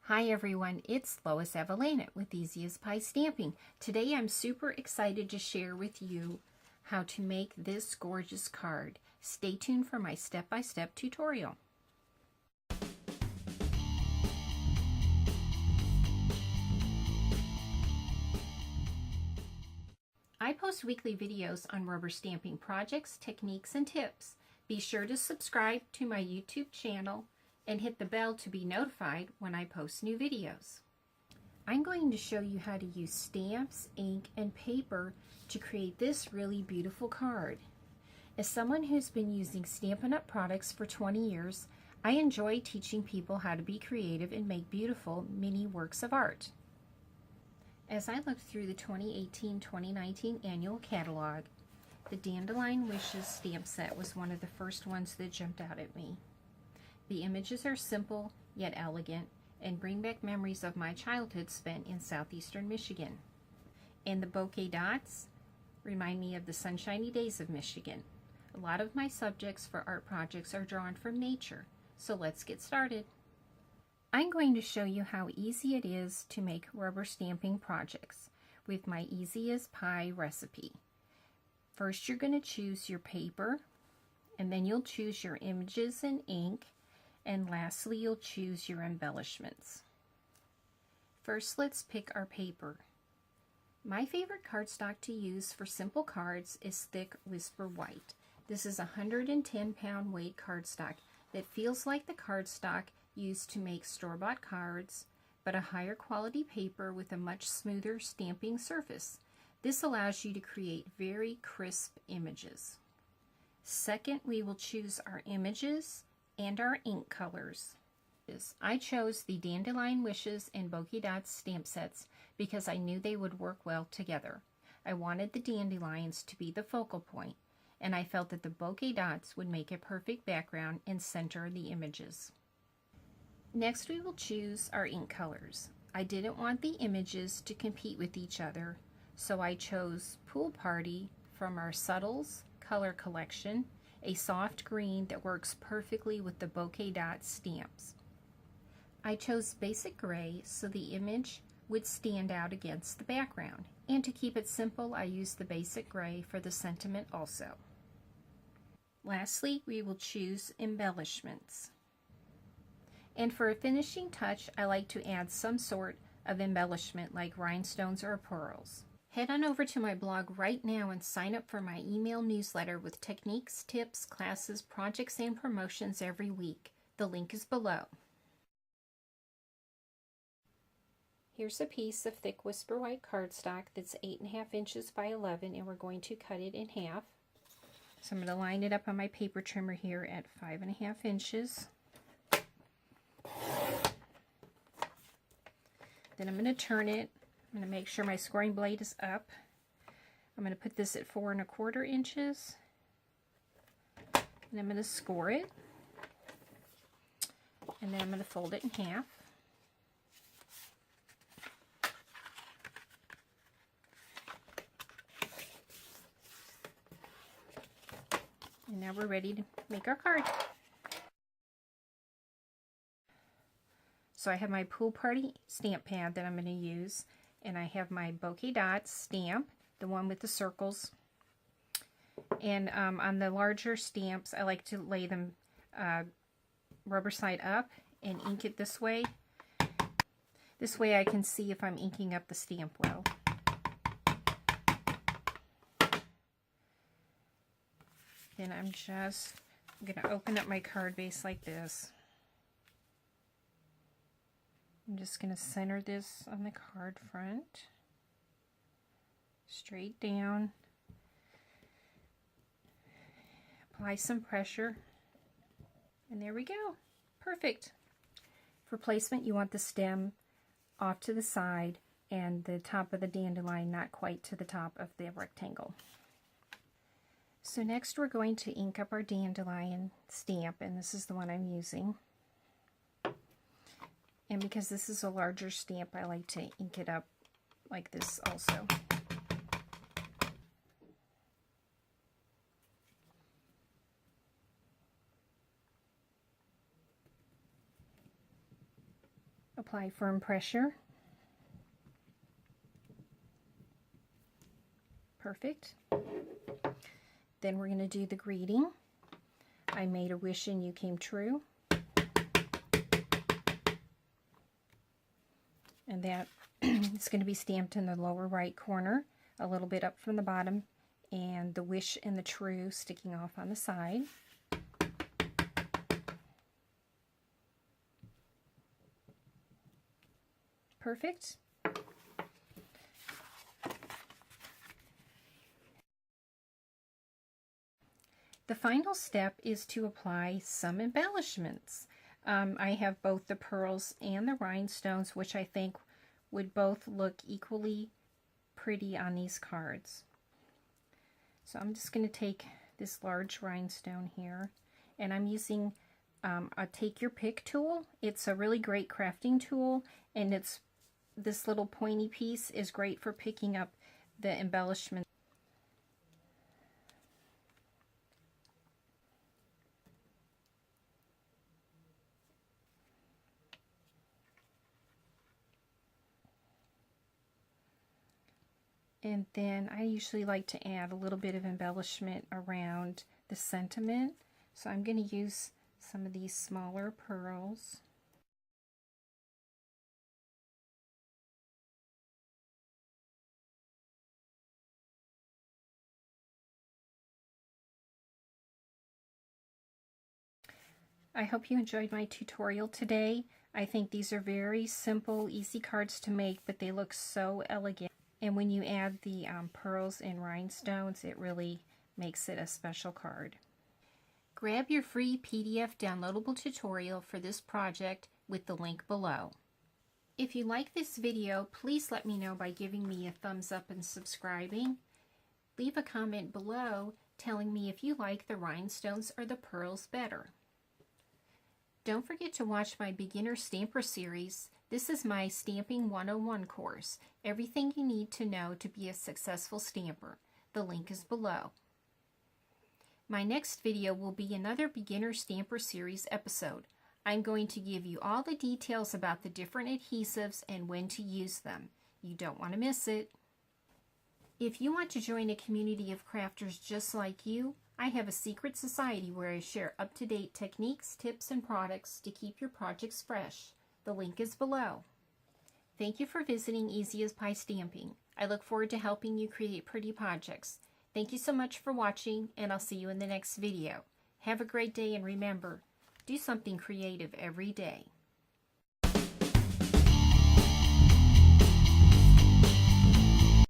Hi everyone, it's Lois Avellanet with Easy as Pie Stamping. Today I'm super excited to share with you how to make this gorgeous card. Stay tuned for my step-by-step tutorial. I post weekly videos on rubber stamping projects, techniques, and tips. Be sure to subscribe to my YouTube channel and hit the bell to be notified when I post new videos. I'm going to show you how to use stamps, ink, and paper to create this really beautiful card. As someone who's been using Stampin' Up! Products for 20 years, I enjoy teaching people how to be creative and make beautiful mini works of art. As I looked through the 2018-2019 annual catalog, the Dandelion Wishes stamp set was one of the first ones that jumped out at me. The images are simple yet elegant and bring back memories of my childhood spent in southeastern Michigan. And the bokeh dots remind me of the sunshiny days of Michigan. A lot of my subjects for art projects are drawn from nature, so let's get started. I'm going to show you how easy it is to make rubber stamping projects with my Easy as Pie recipe. First, you're going to choose your paper, and then you'll choose your images and ink, and lastly, you'll choose your embellishments. First, let's pick our paper. My favorite cardstock to use for simple cards is thick Whisper White. This is a 110-pound weight cardstock that feels like the cardstock used to make store-bought cards, but a higher quality paper with a much smoother stamping surface. This allows you to create very crisp images. Second, we will choose our images and our ink colors. I chose the Dandelion Wishes and Bokeh Dots stamp sets because I knew they would work well together. I wanted the dandelions to be the focal point, and I felt that the bokeh dots would make a perfect background and center the images. Next, we will choose our ink colors. I didn't want the images to compete with each other, so I chose Pool Party from our Subtles color collection, a soft green that works perfectly with the bokeh dot stamps. I chose Basic Gray so the image would stand out against the background, and to keep it simple I used the Basic Gray for the sentiment also. Lastly, we will choose embellishments. And for a finishing touch, I like to add some sort of embellishment like rhinestones or pearls. Head on over to my blog right now and sign up for my email newsletter with techniques, tips, classes, projects, and promotions every week. The link is below. Here's a piece of thick Whisper White cardstock that's 8.5 inches by 11, and we're going to cut it in half. So I'm going to line it up on my paper trimmer here at 5.5 inches. Then I'm going to turn it. I'm going to make sure my scoring blade is up. I'm going to put this at 4.25 inches. And I'm going to score it. And then I'm going to fold it in half. And now we're ready to make our card. So I have my Pool Party stamp pad that I'm going to use, and I have my Bokeh Dots stamp, the one with the circles. And on the larger stamps, I like to lay them rubber side up and ink it this way. This way I can see if I'm inking up the stamp well. Then I'm going to open up my card base like this. I'm just going to center this on the card front, straight down, apply some pressure, and there we go. Perfect. For placement, you want the stem off to the side and the top of the dandelion not quite to the top of the rectangle. So next we're going to ink up our dandelion stamp, and this is the one I'm using. And because this is a larger stamp, I like to ink it up like this also. apply firm pressure. Perfect. Then we're going to do the greeting. I made a wish and you came true. And that is going to be stamped in the lower right corner, a little bit up from the bottom, and the wish and the true sticking off on the side. Perfect. The final step is to apply some embellishments. I have both the pearls and the rhinestones, which I think would both look equally pretty on these cards. So I'm just going to take this large rhinestone here, and I'm using a take your pick tool. It's a really great crafting tool, and this little pointy piece is great for picking up the embellishment. And then I usually like to add a little bit of embellishment around the sentiment. So I'm going to use some of these smaller pearls. I hope you enjoyed my tutorial today. I think these are very simple, easy cards to make, but they look so elegant. And when you add the pearls and rhinestones, it really makes it a special card. Grab your free PDF downloadable tutorial for this project with the link below. If you like this video, please let me know by giving me a thumbs up and subscribing. Leave a comment below telling me if you like the rhinestones or the pearls better. Don't forget to watch my Beginner Stamper series. This is my Stamping 101 course, everything you need to know to be a successful stamper. The link is below. My next video will be another Beginner Stamper series episode. I'm going to give you all the details about the different adhesives and when to use them. You don't want to miss it. If you want to join a community of crafters just like you, I have a secret society where I share up-to-date techniques, tips, and products to keep your projects fresh. The link is below. Thank you for visiting Easy as Pie Stamping. I look forward to helping you create pretty projects. Thank you so much for watching, and I'll see you in the next video. Have a great day, and remember, do something creative every day.